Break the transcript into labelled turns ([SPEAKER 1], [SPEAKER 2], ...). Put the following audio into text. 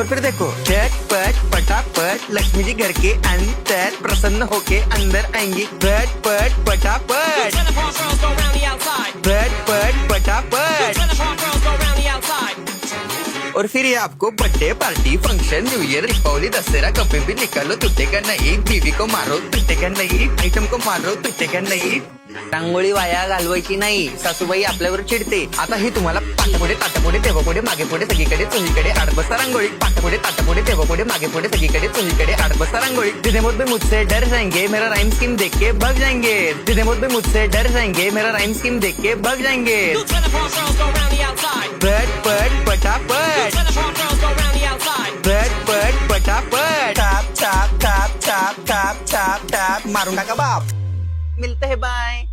[SPEAKER 1] और फिर देखो झट पट पटापट लक्ष्मी जी घर के अंदर प्रसन्न होके अंदर आएंगी। झट पट पटापट झट पट पटापट। और फिर ये आपको birthday party function new year Deepavali Dussehra कभी भी निकालो टूटेगा नहीं। बीवी को मारो टूटेगा नहीं, आइटम को मारो टूटेगा नहीं। रांगोळी वाया घालवायची नाही, सासूबाई आपल्यावर चिडते। आता ही तुम्हाला पाटापुढे ताटापुढे तेव्हापुढे मागे पुढे सगळीकडे चोहीकडे आठ बसता रांगोळी। पाटापुढे ताटापुढे तेव्हापुढे मागे पुढे सगळीकडे चोहीकडे आठ बसता रांगोळी। जितने मुझ भी मुझसे डर जाएंगे मेरा राइम स्कीम देख के भाग जाएंगे। जितने मुझ भी मुझसे डर जाएंगे मेरा राइम स्कीम देख के भाग जाएंगे। पट पट पटापट पट पट पटापट top top top top top top top मारून टाका बाप। मिलते हैं बाय।